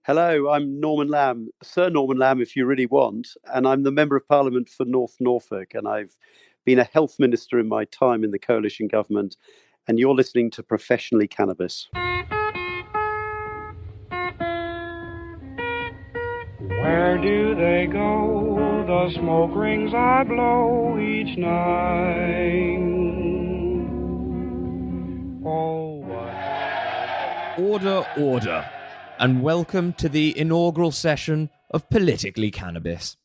Hello, I'm Norman Lamb, Sir Norman Lamb, if you really want, and I'm the Member of Parliament for North Norfolk, and I've been a health minister in my time in the coalition government, and you're listening to Professionally Cannabis. Where do they go, the smoke rings I blow each night? Oh, Order, order, and welcome to the inaugural session of Politically Cannabis.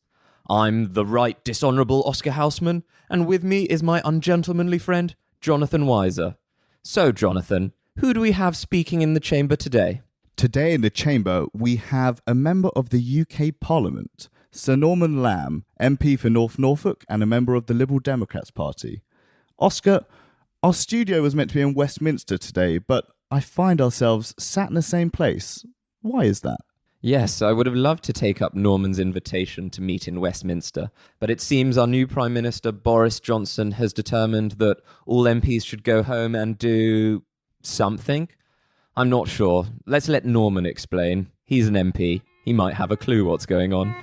I'm the Right Dishonourable Oscar Houseman, and with me is my ungentlemanly friend, Jonathan Weiser. So, Jonathan, who do we have speaking in the chamber today? Today in the chamber, we have a member of the UK Parliament, Sir Norman Lamb, MP for North Norfolk and a member of the Liberal Democrats Party. Oscar, our studio was meant to be in Westminster today, but I find ourselves sat in the same place. Why is that? Yes, I would have loved to take up Norman's invitation to meet in Westminster, but it seems our new Prime Minister, Boris Johnson, has determined that all MPs should go home and do something. I'm not sure. Let's let Norman explain. He's an MP. He might have a clue what's going on.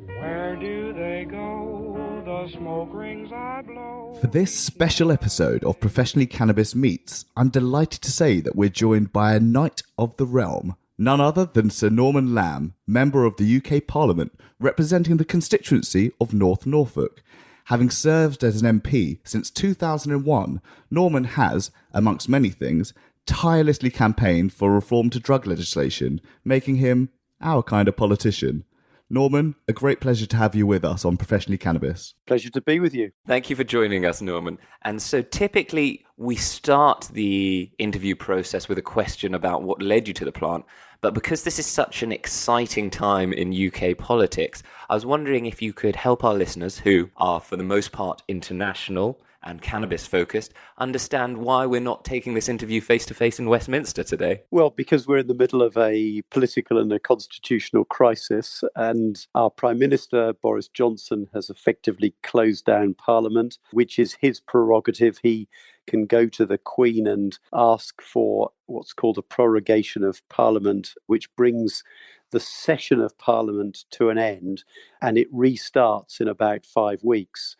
where do they go, the smoke rings I blow? For this special episode of Professionally Cannabis Meets, I'm delighted to say that we're joined by a Knight of the Realm, none other than Sir Norman Lamb, member of the UK Parliament, representing the constituency of North Norfolk. Having served as an MP since 2001, Norman has, amongst many things, tirelessly campaigned for reform to drug legislation, making him our kind of politician. Norman, a great pleasure to have you with us on Professionally Cannabis. Pleasure to be with you. Thank you for joining us, Norman. And so typically we start the interview process with a question about what led you to the plant. But because this is such an exciting time in UK politics, I was wondering if you could help our listeners, who are for the most part international and cannabis focused, understand why we're not taking this interview face to face in Westminster today. Well, because we're in the middle of a political and a constitutional crisis, and our Prime Minister, Boris Johnson, has effectively closed down Parliament, which is his prerogative. He can go to the Queen and ask for what's called a prorogation of Parliament, which brings the session of Parliament to an end, and it restarts in about 5 weeks.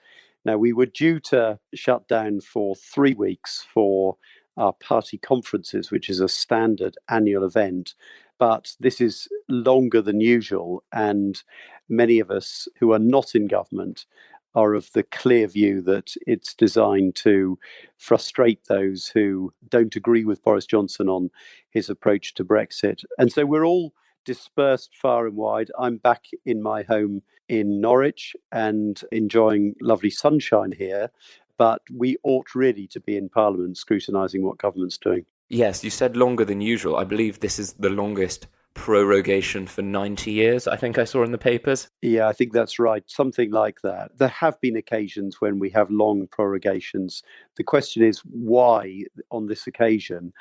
Now, we were due to shut down for 3 weeks for our party conferences, which is a standard annual event, but this is longer than usual, and many of us who are not in government are of the clear view that it's designed to frustrate those who don't agree with Boris Johnson on his approach to Brexit. And so we're all dispersed far and wide. I'm back in my home in Norwich and enjoying lovely sunshine here, but we ought really to be in Parliament scrutinising what government's doing. Yes, you said longer than usual. I believe this is the longest prorogation for 90 years, I think I saw in the papers. Yeah, I think that's right. Something like that. There have been occasions when we have long prorogations. The question is why on this occasion?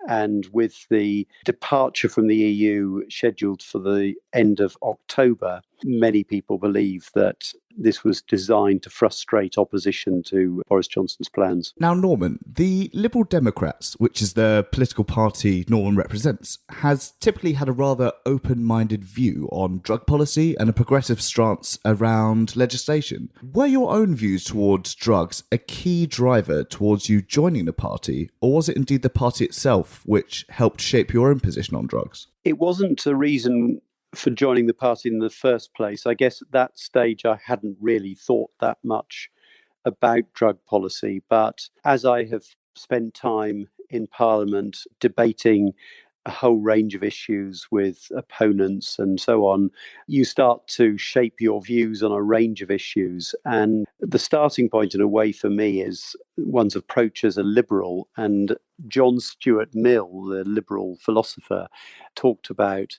And with the departure from the EU scheduled for the end of October, many people believe that this was designed to frustrate opposition to Boris Johnson's plans. Now, Norman, the Liberal Democrats, which is the political party Norman represents, has typically had a rather open-minded view on drug policy and a progressive stance around legislation. Were your own views towards drugs a key driver towards you joining the party, or was it indeed the party itself which helped shape your own position on drugs? It wasn't a reason for joining the party in the first place. I guess at that stage I hadn't really thought that much about drug policy, but as I have spent time in Parliament debating a whole range of issues with opponents and so on, you start to shape your views on a range of issues. And the starting point in a way for me is one's approach as a liberal. And John Stuart Mill, the liberal philosopher, talked about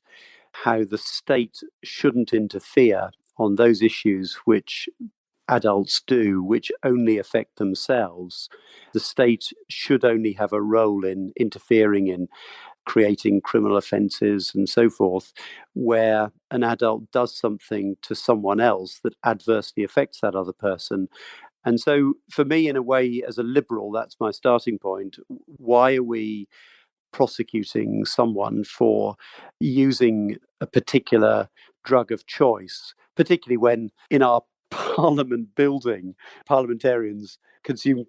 how the state shouldn't interfere on those issues which adults do, which only affect themselves. The state should only have a role in interfering in creating criminal offences and so forth, where an adult does something to someone else that adversely affects that other person. And so for me, in a way, as a liberal, that's my starting point. Why are we prosecuting someone for using a particular drug of choice, particularly when in our Parliament building, parliamentarians consume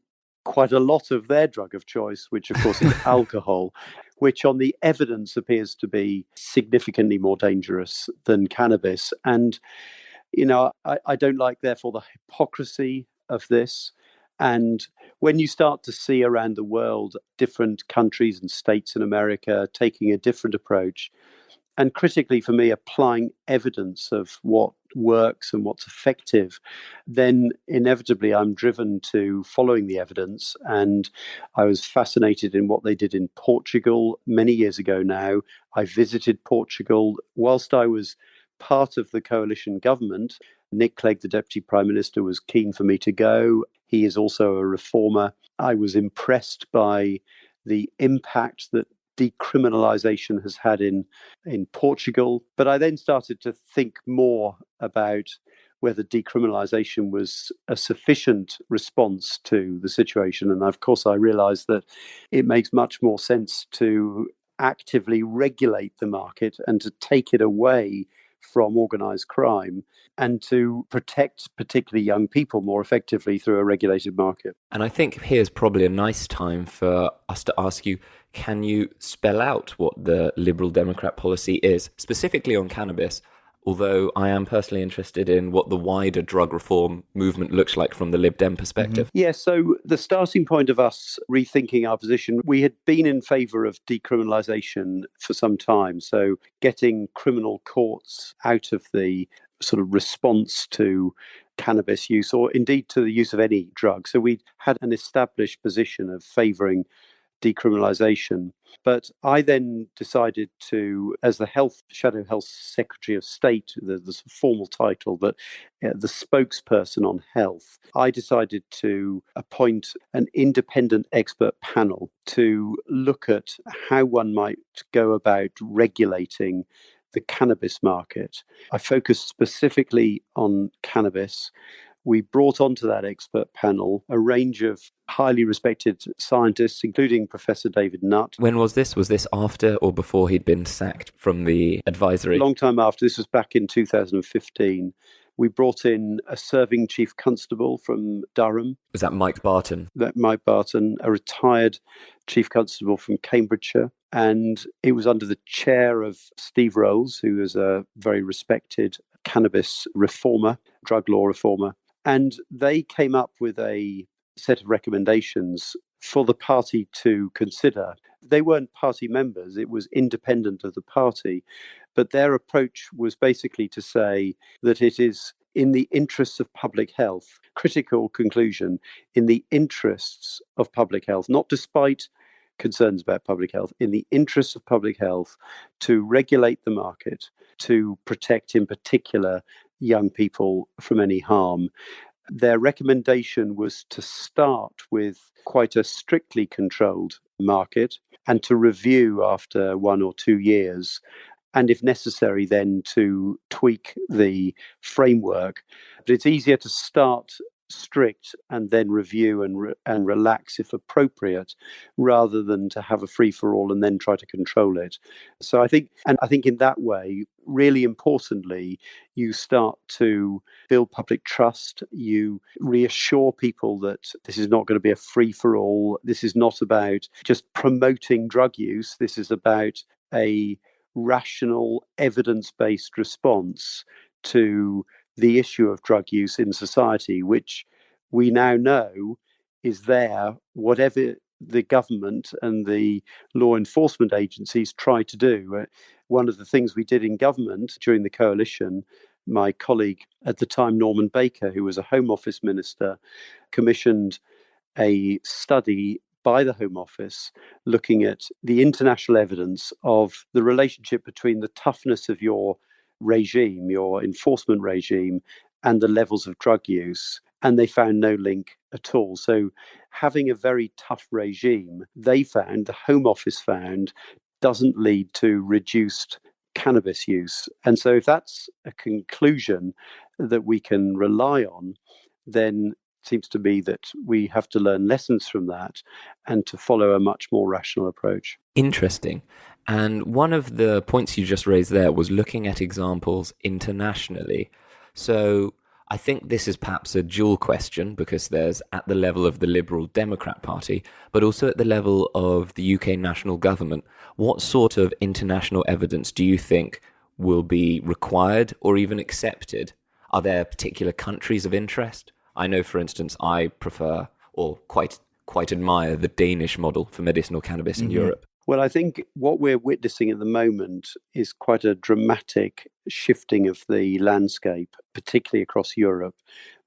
quite a lot of their drug of choice, which of course is alcohol, which on the evidence appears to be significantly more dangerous than cannabis. And, I don't like, therefore, the hypocrisy of this. And when you start to see around the world different countries and states in America taking a different approach, and critically for me, applying evidence of what works and what's effective, then inevitably I'm driven to following the evidence. And I was fascinated in what they did in Portugal many years ago now. I visited Portugal whilst I was part of the coalition government. Nick Clegg, the Deputy Prime Minister, was keen for me to go. He is also a reformer. I was impressed by the impact that decriminalisation has had in Portugal. But I then started to think more about whether decriminalisation was a sufficient response to the situation. And of course, I realised that it makes much more sense to actively regulate the market and to take it away from organised crime and to protect particularly young people more effectively through a regulated market. And I think here's probably a nice time for us to ask you, can you spell out what the Liberal Democrat policy is, specifically on cannabis? Although I am personally interested in what the wider drug reform movement looks like from the Lib Dem perspective. Mm-hmm. Yeah, so the starting point of us rethinking our position, we had been in favour of decriminalisation for some time. So getting criminal courts out of the sort of response to cannabis use, or indeed to the use of any drug. So we had an established position of favouring decriminalisation. But I then decided to, as the Shadow Health Secretary of State, the formal title, but the spokesperson on health, I decided to appoint an independent expert panel to look at how one might go about regulating the cannabis market. I focused specifically on cannabis. We brought onto that expert panel a range of highly respected scientists, including Professor David Nutt. When was this? Was this after or before he'd been sacked from the advisory? A long time after. This was back in 2015. We brought in a serving chief constable from Durham. Was that Mike Barton? Mike Barton, a retired chief constable from Cambridgeshire. And it was under the chair of Steve Rolls, who is a very respected cannabis reformer, drug law reformer. And they came up with a set of recommendations for the party to consider. They weren't party members, it was independent of the party. But their approach was basically to say that it is in the interests of public health, critical conclusion, in the interests of public health, not despite concerns about public health, in the interests of public health, to regulate the market, to protect in particular young people from any harm. Their recommendation was to start with quite a strictly controlled market and to review after 1 or 2 years, and if necessary, then to tweak the framework. But it's easier to start strict and then review and relax if appropriate, rather than to have a free-for-all and then try to control it. So I think in that way, really importantly, you start to build public trust. You reassure people that this is not going to be a free-for-all. This is not about just promoting drug use. This is about a rational, evidence-based response to the issue of drug use in society, which we now know is there, whatever the government and the law enforcement agencies try to do. One of the things we did in government during the coalition, my colleague at the time, Norman Baker, who was a Home Office minister, commissioned a study by the Home Office looking at the international evidence of the relationship between the toughness of your regime, your enforcement regime, and the levels of drug use. And they found no link at all. So having a very tough regime, the Home Office found, doesn't lead to reduced cannabis use. And so if that's a conclusion that we can rely on, then seems to be that we have to learn lessons from that and to follow a much more rational approach. Interesting. And one of the points you just raised there was looking at examples internationally. So I think this is perhaps a dual question, because there's at the level of the Liberal Democrat Party, but also at the level of the UK national government. What sort of international evidence do you think will be required or even accepted? Are there particular countries of interest? I know, for instance, I prefer or quite admire the Danish model for medicinal cannabis in Europe. Well, I think what we're witnessing at the moment is quite a dramatic shifting of the landscape, particularly across Europe,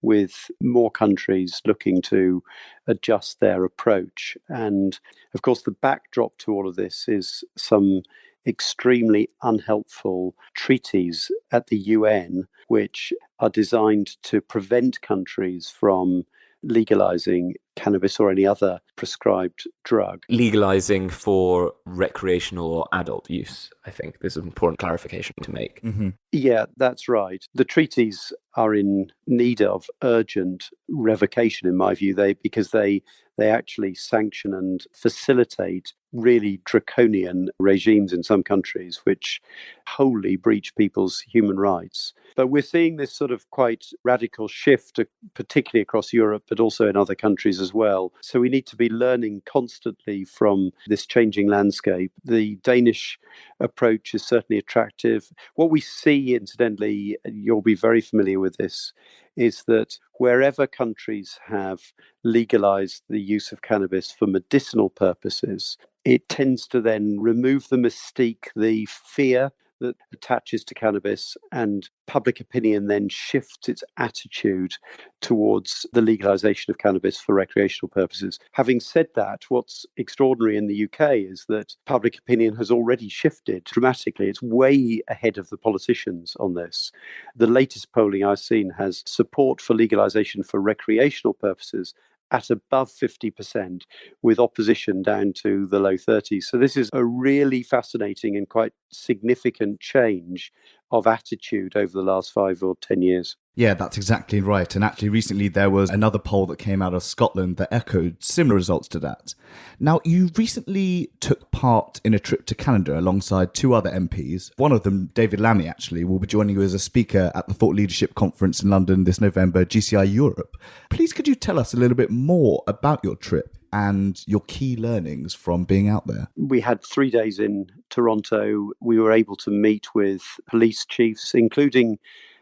with more countries looking to adjust their approach. And of course, the backdrop to all of this is some extremely unhelpful treaties at the UN, which are designed to prevent countries from legalizing cannabis or any other prescribed drug. Legalizing for recreational or adult use, I think there's an important clarification to make. Yeah, that's right. The treaties are in need of urgent revocation, in my view, because they actually sanction and facilitate really draconian regimes in some countries, which wholly breach people's human rights. But we're seeing this sort of quite radical shift, particularly across Europe, but also in other countries as well. So we need to be learning constantly from this changing landscape. The Danish approach is certainly attractive. What we see, incidentally, you'll be very familiar with this, is that wherever countries have legalized the use of cannabis for medicinal purposes, it tends to then remove the mystique, the fear that attaches to cannabis, and public opinion then shifts its attitude towards the legalization of cannabis for recreational purposes. Having said that, what's extraordinary in the UK is that public opinion has already shifted dramatically. It's way ahead of the politicians on this. The latest polling I've seen has support for legalization for recreational purposes at above 50%, with opposition down to the low 30s. So this is a really fascinating and quite significant change of attitude over the last 5 or 10 years. Yeah, that's exactly right. And actually recently there was another poll that came out of Scotland that echoed similar results to that. Now, you recently took part in a trip to Canada alongside 2 other MPs. One of them, David Lammy, actually, will be joining you as a speaker at the Thought Leadership Conference in London this November, GCI Europe. Please, could you tell us a little bit more about your trip and your key learnings from being out there? We had 3 days in Toronto. We were able to meet with police chiefs, including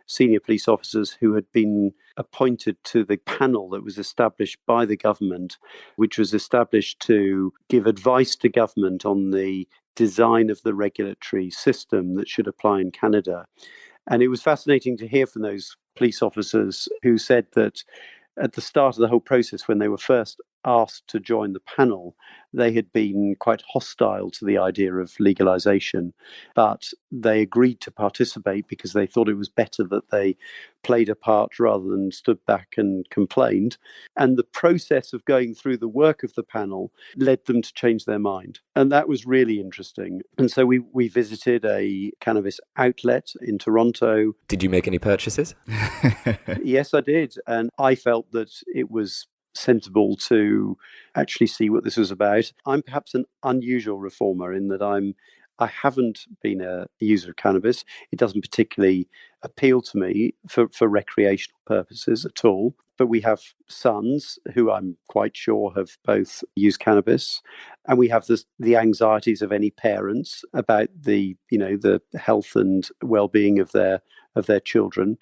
senior police officers who had been appointed to the panel that was established by the government, which was established to give advice to government on the design of the regulatory system that should apply in Canada. And it was fascinating to hear from those police officers who said that at the start of the whole process, when they were first asked to join the panel, they had been quite hostile to the idea of legalization, but they agreed to participate because they thought it was better that they played a part rather than stood back and complained. And the process of going through the work of the panel led them to change their mind. And that was really interesting. And so we visited a cannabis outlet in Toronto. Did you make any purchases? Yes, I did. And I felt that it was sensible to actually see what this was about. I'm perhaps an unusual reformer in that I haven't been a user of cannabis. It doesn't particularly appeal to me for recreational purposes at all. But we have sons who I'm quite sure have both used cannabis, and we have the anxieties of any parents about the health and well-being of their children.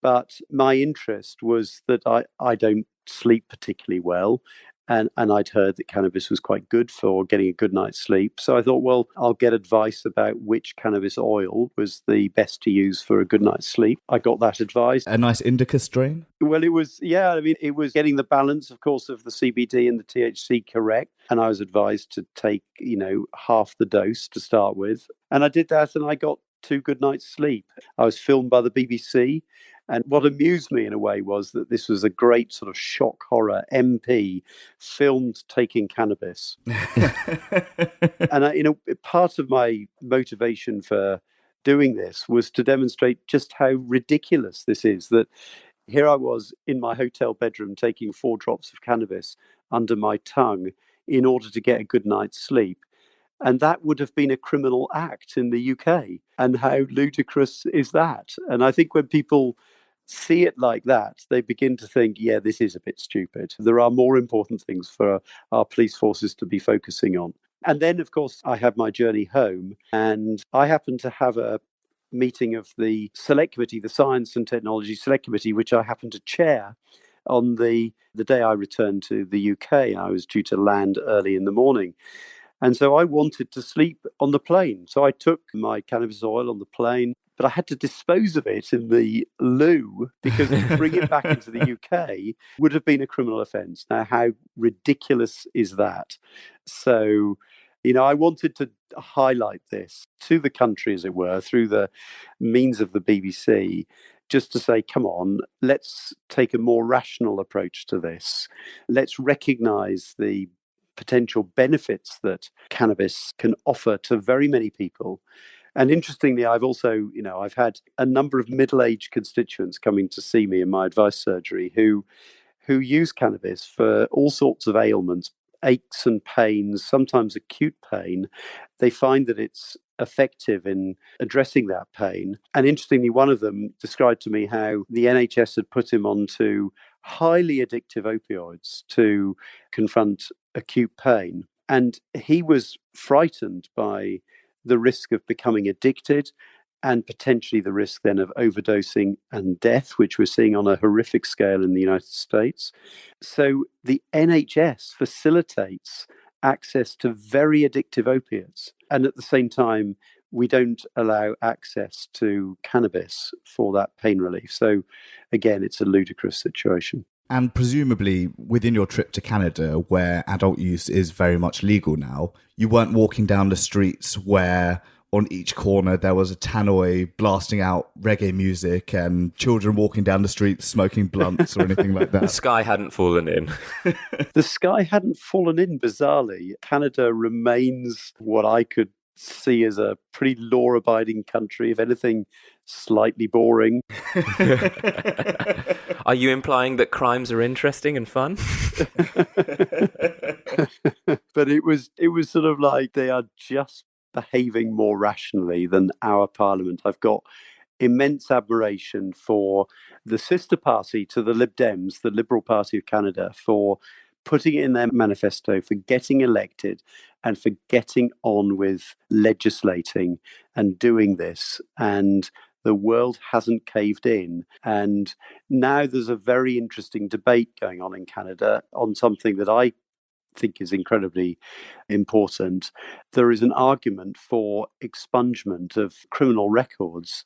But my interest was that I don't sleep particularly well, and I'd heard that cannabis was quite good for getting a good night's sleep. So I thought, well, I'll get advice about which cannabis oil was the best to use for a good night's sleep. I got that advice. A nice indica strain? Well, it was getting the balance, of course, of the CBD and the THC correct. And I was advised to take, half the dose to start with. And I did that, and I got 2 good nights' sleep. I was filmed by the BBC. And what amused me in a way was that this was a great sort of shock horror MP filmed taking cannabis. And part of my motivation for doing this was to demonstrate just how ridiculous this is, that here I was in my hotel bedroom taking 4 drops of cannabis under my tongue in order to get a good night's sleep. And that would have been a criminal act in the UK. And how ludicrous is that? And I think when people see it like that, they begin to think, yeah, this is a bit stupid. There are more important things for our police forces to be focusing on. And then, of course, I had my journey home, and I happened to have a meeting of the Select Committee, the Science and Technology Select Committee, which I happened to chair on the day I returned to the UK. I was due to land early in the morning. And so I wanted to sleep on the plane. So I took my cannabis oil on the plane, but I had to dispose of it in the loo because to bring it back into the UK would have been a criminal offence. Now, how ridiculous is that? So, I wanted to highlight this to the country, as it were, through the means of the BBC, just to say, come on, let's take a more rational approach to this. Let's recognise the potential benefits that cannabis can offer to very many people. And interestingly, I've also, I've had a number of middle-aged constituents coming to see me in my advice surgery who use cannabis for all sorts of ailments, aches and pains, sometimes acute pain. They find that it's effective in addressing that pain. And interestingly, one of them described to me how the NHS had put him onto highly addictive opioids to confront acute pain. And he was frightened by the risk of becoming addicted and potentially the risk then of overdosing and death, which we're seeing on a horrific scale in the United States. So the NHS facilitates access to very addictive opiates. And at the same time, we don't allow access to cannabis for that pain relief. So again, it's a ludicrous situation. And presumably within your trip to Canada, where adult use is very much legal now, you weren't walking down the streets where on each corner there was a tannoy blasting out reggae music and children walking down the street smoking blunts or anything like that. The sky hadn't fallen in. The sky hadn't fallen in, bizarrely. Canada remains what I could see as a pretty law-abiding country, if anything, slightly boring. Are you implying that crimes are interesting and fun? But it was sort of like they are just behaving more rationally than our parliament. I've got immense admiration for the sister party to the Lib Dems, the Liberal Party of Canada, for putting it in their manifesto, for getting elected and for getting on with legislating and doing this. And the world hasn't caved in. And now there's a very interesting debate going on in Canada on something that I think is incredibly important. There is an argument for expungement of criminal records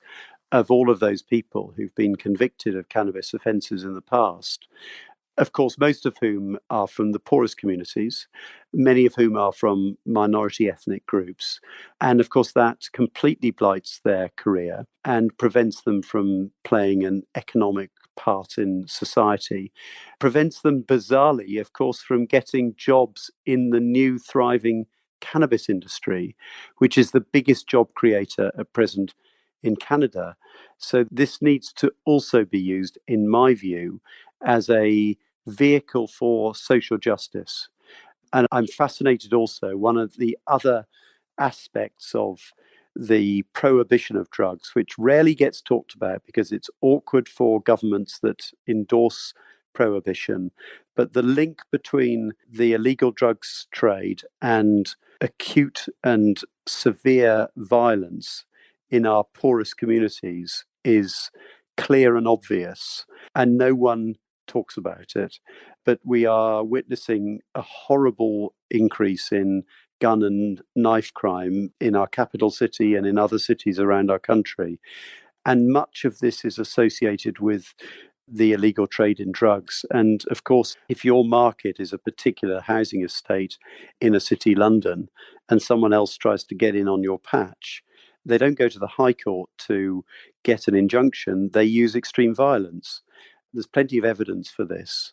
of all of those people who've been convicted of cannabis offences in the past. Of course, most of whom are from the poorest communities, many of whom are from minority ethnic groups. And of course, that completely blights their career and prevents them from playing an economic part in society, prevents them, bizarrely, of course, from getting jobs in the new thriving cannabis industry, which is the biggest job creator at present in Canada. So this needs to also be used, in my view, as a vehicle for social justice. And I'm fascinated also, one of the other aspects of the prohibition of drugs, which rarely gets talked about because it's awkward for governments that endorse prohibition, but the link between the illegal drugs trade and acute and severe violence in our poorest communities is clear and obvious, and no one talks about it. But we are witnessing a horrible increase in gun and knife crime in our capital city and in other cities around our country. And much of this is associated with the illegal trade in drugs. And of course, if your market is a particular housing estate in a city, London, and someone else tries to get in on your patch, they don't go to the High Court to get an injunction. They use extreme violence. There's plenty of evidence for this.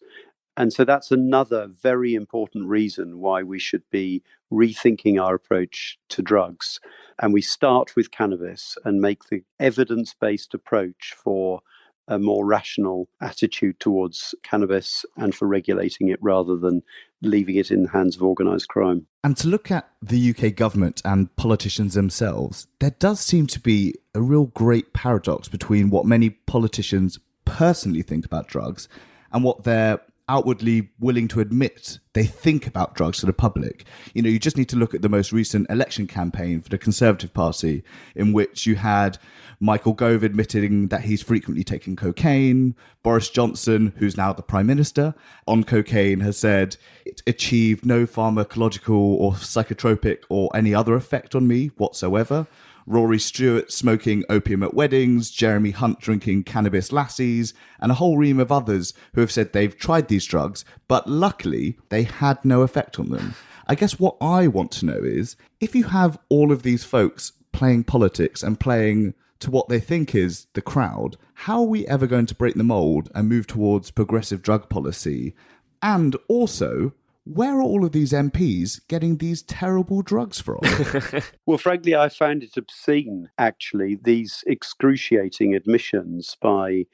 And so that's another very important reason why we should be rethinking our approach to drugs. And we start with cannabis and make the evidence-based approach for a more rational attitude towards cannabis and for regulating it rather than leaving it in the hands of organised crime. And to look at the UK government and politicians themselves, there does seem to be a real great paradox between what many politicians personally think about drugs and what they're outwardly willing to admit they think about drugs to the public. You know, you just need to look at the most recent election campaign for the Conservative Party, in which you had Michael Gove admitting that he's frequently taken cocaine. Boris Johnson, who's now the Prime Minister, on cocaine has said it achieved no pharmacological or psychotropic or any other effect on me whatsoever. Rory Stewart smoking opium at weddings, Jeremy Hunt drinking cannabis lassies, and a whole ream of others who have said they've tried these drugs, but luckily they had no effect on them. I guess what I want to know is, if you have all of these folks playing politics and playing to what they think is the crowd, how are we ever going to break the mould and move towards progressive drug policy? And also, where are all of these MPs getting these terrible drugs from? Well, frankly, I found it obscene, actually, these excruciating admissions by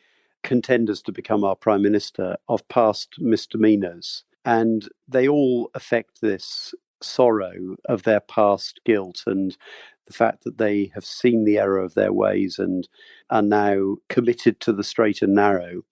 contenders to become our Prime Minister of past misdemeanours. And they all affect this sorrow of their past guilt and the fact that they have seen the error of their ways and are now committed to the straight and narrow.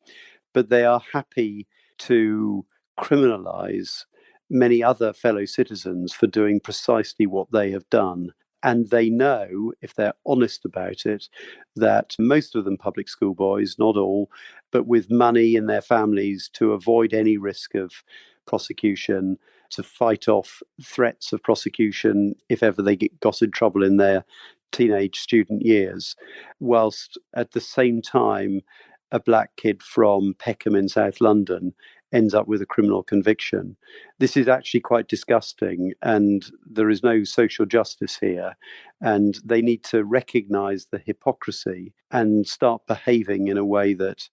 But they are happy to criminalise many other fellow citizens for doing precisely what they have done. And they know, if they're honest about it, that most of them public school boys, not all, but with money in their families to avoid any risk of prosecution, to fight off threats of prosecution if ever they got in trouble in their teenage student years, whilst at the same time a black kid from Peckham in South London ends up with a criminal conviction. This is actually quite disgusting, and there is no social justice here. And they need to recognise the hypocrisy and start behaving in a way that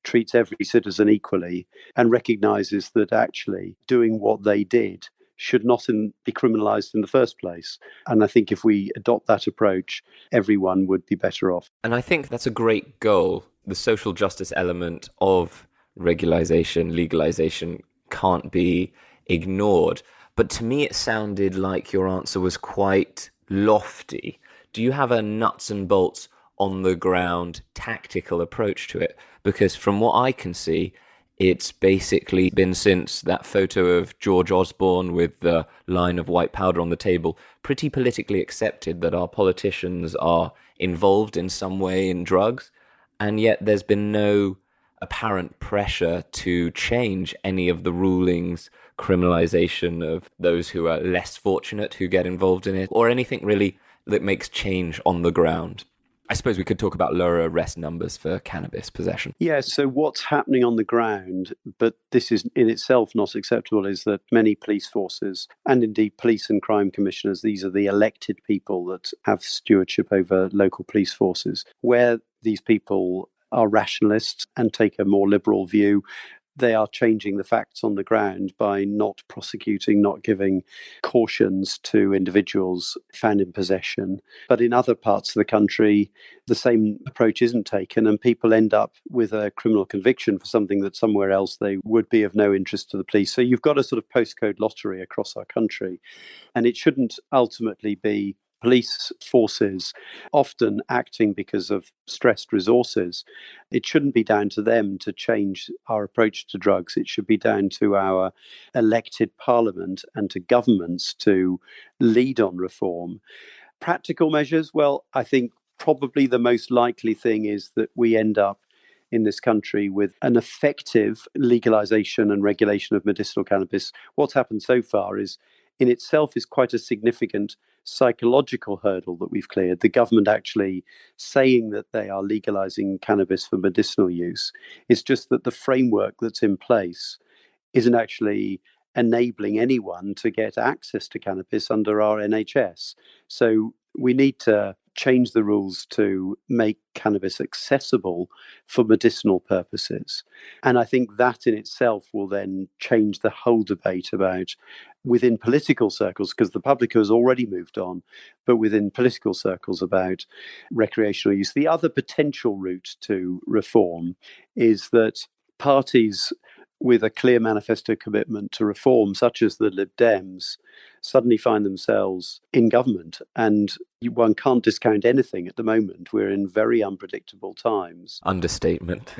treats every citizen equally and recognises that actually doing what they did should not be criminalised in the first place. And I think if we adopt that approach, everyone would be better off. And I think that's a great goal. The social justice element of regularization, legalization can't be ignored. But to me, it sounded like your answer was quite lofty. Do you have a nuts and bolts on the ground tactical approach to it? Because from what I can see, it's basically been, since that photo of George Osborne with the line of white powder on the table, pretty politically accepted that our politicians are involved in some way in drugs. And yet there's been no apparent pressure to change any of the rulings, criminalization of those who are less fortunate who get involved in it, or anything really that makes change on the ground. I suppose we could talk about lower arrest numbers for cannabis possession. Yeah, so what's happening on the ground, but this is in itself not acceptable, is that many police forces, and indeed police and crime commissioners, these are the elected people that have stewardship over local police forces, where these people are rationalists and take a more liberal view. They are changing the facts on the ground by not prosecuting, not giving cautions to individuals found in possession. But in other parts of the country, the same approach isn't taken, and people end up with a criminal conviction for something that somewhere else they would be of no interest to the police. So you've got a sort of postcode lottery across our country, and it shouldn't ultimately be police forces often acting because of stressed resources. It shouldn't be down to them to change our approach to drugs. It should be down to our elected parliament and to governments to lead on reform. Practical measures, well, I think probably the most likely thing is that we end up in this country with an effective legalization and regulation of medicinal cannabis. What's happened so far is, in itself, is quite a significant psychological hurdle that we've cleared. The government actually saying that they are legalizing cannabis for medicinal use. It's just that the framework that's in place isn't actually enabling anyone to get access to cannabis under our NHS. So we need to change the rules to make cannabis accessible for medicinal purposes. And I think that in itself will then change the whole debate about within political circles, because the public has already moved on, but within political circles about recreational use. The other potential route to reform is that parties with a clear manifesto commitment to reform, such as the Lib Dems, suddenly find themselves in government. And one can't discount anything at the moment. We're in very unpredictable times. Understatement.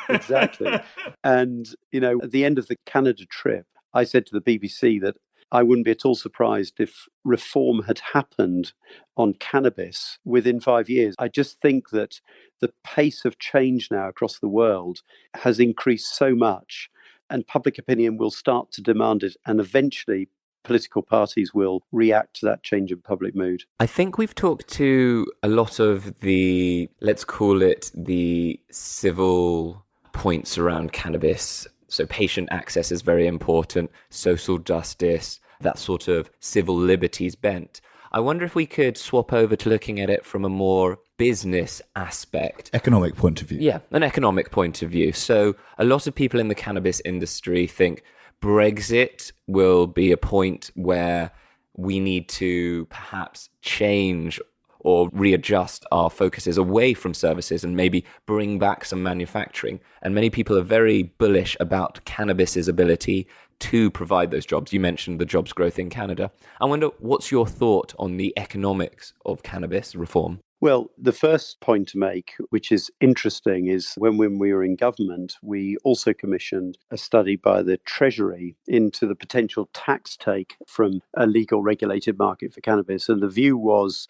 Exactly. And, at the end of the Canada trip, I said to the BBC that I wouldn't be at all surprised if reform had happened on cannabis within 5 years. I just think that the pace of change now across the world has increased so much, and public opinion will start to demand it, and eventually political parties will react to that change in public mood. I think we've talked to a lot of the, let's call it the civil points around cannabis. So patient access is very important, social justice, that sort of civil liberties bent. I wonder if we could swap over to looking at it from a more business aspect. Economic point of view. Yeah, an economic point of view. So a lot of people in the cannabis industry think Brexit will be a point where we need to perhaps change or readjust our focuses away from services and maybe bring back some manufacturing. And many people are very bullish about cannabis's ability to provide those jobs. You mentioned the jobs growth in Canada. I wonder, what's your thought on the economics of cannabis reform? Well, the first point to make, which is interesting, is when we were in government, we also commissioned a study by the Treasury into the potential tax take from a legal regulated market for cannabis. And the view was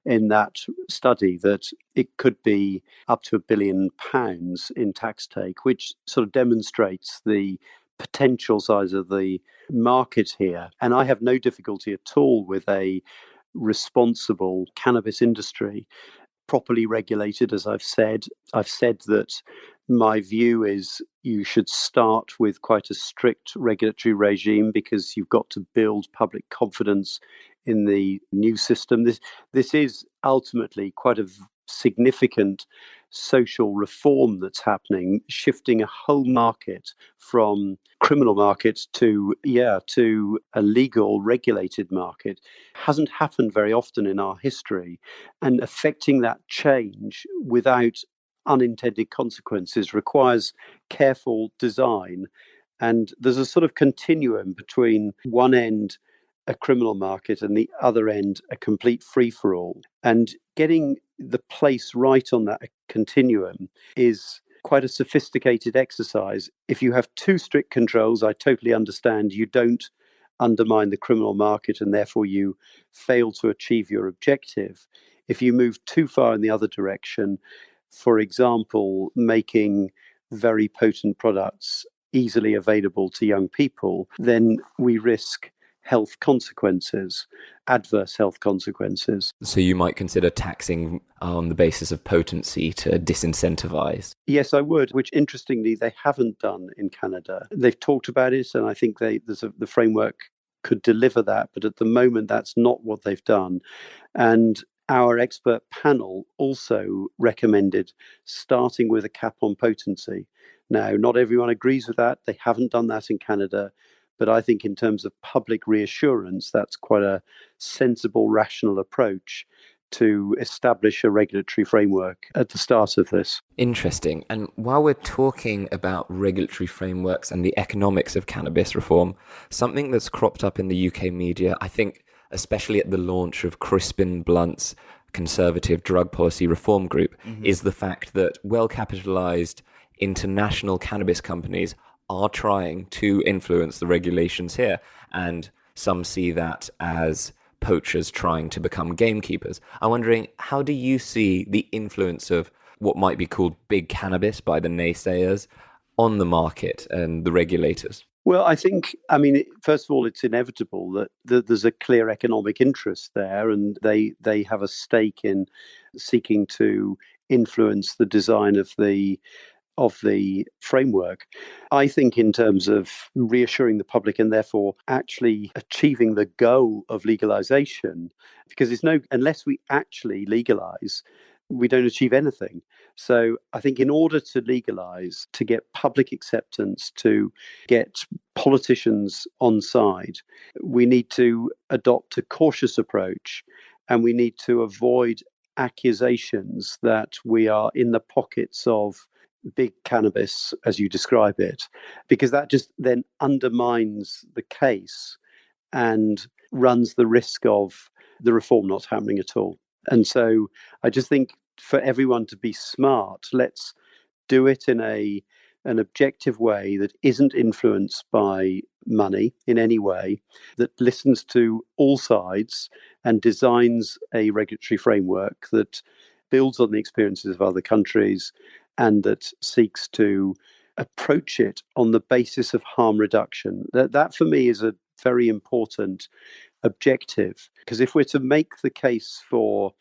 in that study that it could be up to £1 billion in tax take, which sort of demonstrates the potential size of the market here. And I have no difficulty at all with a responsible cannabis industry, properly regulated, as I've said. I've said that my view is you should start with quite a strict regulatory regime because you've got to build public confidence in the new system. This is ultimately quite a significant social reform that's happening, shifting a whole market from criminal market to a legal regulated market. Hasn't happened very often in our history, and affecting that change without unintended consequences requires careful design. And there's a sort of continuum between one end a criminal market and the other end a complete free-for-all. And getting the place right on that continuum is quite a sophisticated exercise. If you have too strict controls, I totally understand you don't undermine the criminal market and therefore you fail to achieve your objective. If you move too far in the other direction, for example, making very potent products easily available to young people, then we risk health consequences, adverse health consequences. So you might consider taxing on the basis of potency to disincentivize? Yes, I would, which interestingly they haven't done in Canada. They've talked about it, and I think the framework could deliver that, but at the moment that's not what they've done. And our expert panel also recommended starting with a cap on potency. Now, not everyone agrees with that. They haven't done that in Canada. But I think in terms of public reassurance, that's quite a sensible, rational approach to establish a regulatory framework at the start of this. Interesting. And while we're talking about regulatory frameworks and the economics of cannabis reform, something that's cropped up in the UK media, I think especially at the launch of Crispin Blunt's Conservative Drug Policy Reform Group, is the fact that well-capitalized international cannabis companies are trying to influence the regulations here. And some see that as poachers trying to become gamekeepers. I'm wondering, how do you see the influence of what might be called big cannabis by the naysayers on the market and the regulators? Well, I think, first of all, it's inevitable that there's a clear economic interest there, and they have a stake in seeking to influence the design of the of the framework. I think in terms of reassuring the public and therefore actually achieving the goal of legalization, because unless we actually legalize, we don't achieve anything. So I think in order to legalize, to get public acceptance, to get politicians on side, we need to adopt a cautious approach, and we need to avoid accusations that we are in the pockets of big cannabis, as you describe it, because that just then undermines the case and runs the risk of the reform not happening at all. And so I just think for everyone to be smart, let's do it in an objective way that isn't influenced by money in any way, that listens to all sides and designs a regulatory framework that builds on the experiences of other countries and that seeks to approach it on the basis of harm reduction. That for me is a very important objective, because if we're to make the case for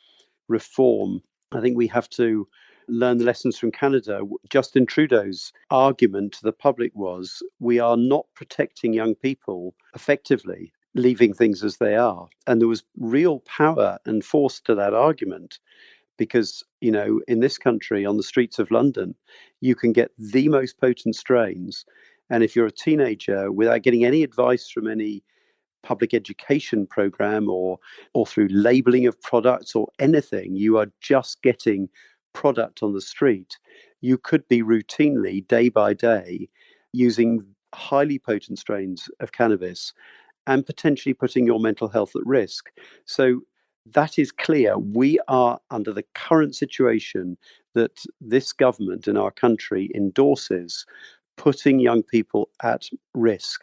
reform, I think we have to learn the lessons from Canada. Justin Trudeau's argument to the public was, we are not protecting young people effectively, leaving things as they are. And there was real power and force to that argument, because, in this country, on the streets of London, you can get the most potent strains. And if you're a teenager, without getting any advice from any public education program or through labeling of products or anything, you are just getting product on the street. You could be routinely, day by day, using highly potent strains of cannabis and potentially putting your mental health at risk. So that is clear. We are under the current situation that this government in our country endorses, putting young people at risk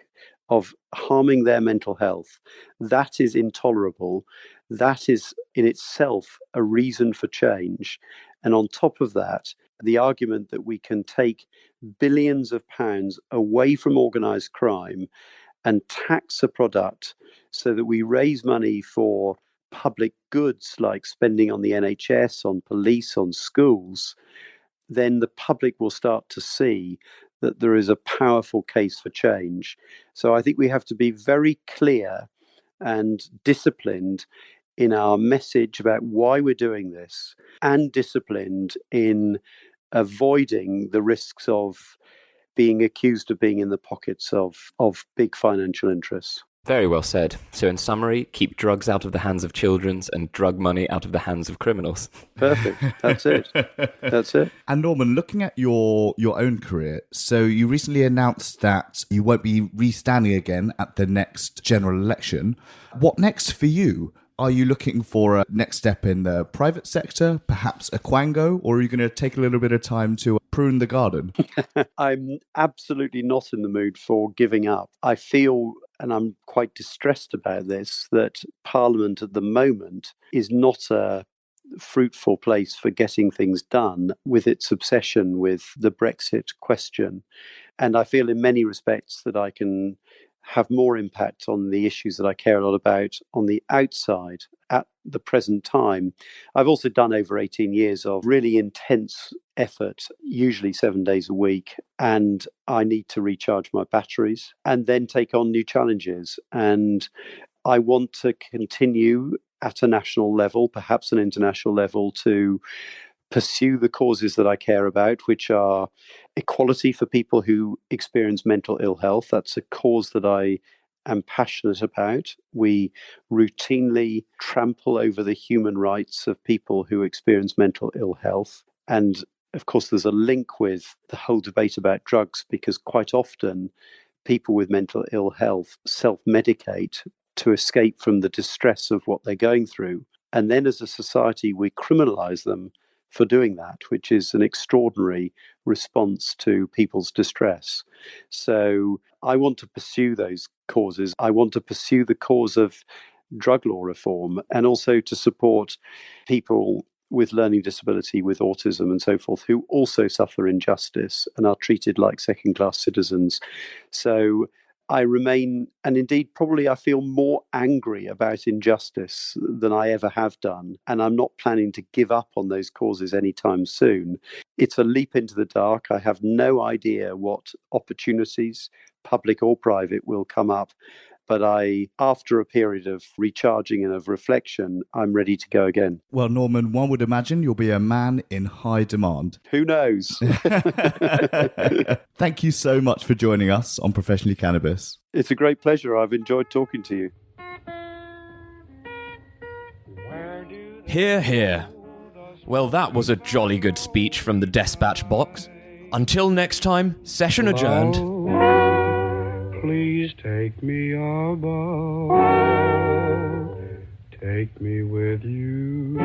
of harming their mental health. That is intolerable. That is in itself a reason for change. And on top of that, the argument that we can take billions of pounds away from organised crime and tax a product so that we raise money for public goods like spending on the NHS, on police, on schools, then the public will start to see that there is a powerful case for change. So I think we have to be very clear and disciplined in our message about why we're doing this, and disciplined in avoiding the risks of being accused of being in the pockets of big financial interests. Very well said. So in summary, keep drugs out of the hands of children and drug money out of the hands of criminals. Perfect. That's it. That's it. And Norman, looking at your own career, so you recently announced that you won't be re-standing again at the next general election. What next for you? Are you looking for a next step in the private sector, perhaps a quango, or are you going to take a little bit of time to prune the garden? I'm absolutely not in the mood for giving up. I feel, and I'm quite distressed about this, that Parliament at the moment is not a fruitful place for getting things done with its obsession with the Brexit question. And I feel in many respects that I can have more impact on the issues that I care a lot about on the outside at the present time. I've also done over 18 years of really intense effort, usually 7 days a week, and I need to recharge my batteries and then take on new challenges. And I want to continue at a national level, perhaps an international level, to pursue the causes that I care about, which are equality for people who experience mental ill health. That's a cause that I am passionate about. We routinely trample over the human rights of people who experience mental ill health. And of course, there's a link with the whole debate about drugs, because quite often people with mental ill health self-medicate to escape from the distress of what they're going through. And then as a society, we criminalize them for doing that, which is an extraordinary response to people's distress. So I want to pursue those causes. I want to pursue the cause of drug law reform, and also to support people with learning disability, with autism and so forth, who also suffer injustice and are treated like second-class citizens. So I remain, and indeed probably I feel more angry about injustice than I ever have done. And I'm not planning to give up on those causes anytime soon. It's a leap into the dark. I have no idea what opportunities, public or private, will come up. But after a period of recharging and of reflection, I'm ready to go again. Well, Norman, one would imagine you'll be a man in high demand. Who knows? Thank you so much for joining us on Professionally Cannabis. It's a great pleasure. I've enjoyed talking to you. Hear, hear. Well, that was a jolly good speech from the dispatch box. Until next time, session adjourned. Please take me above, take me with you.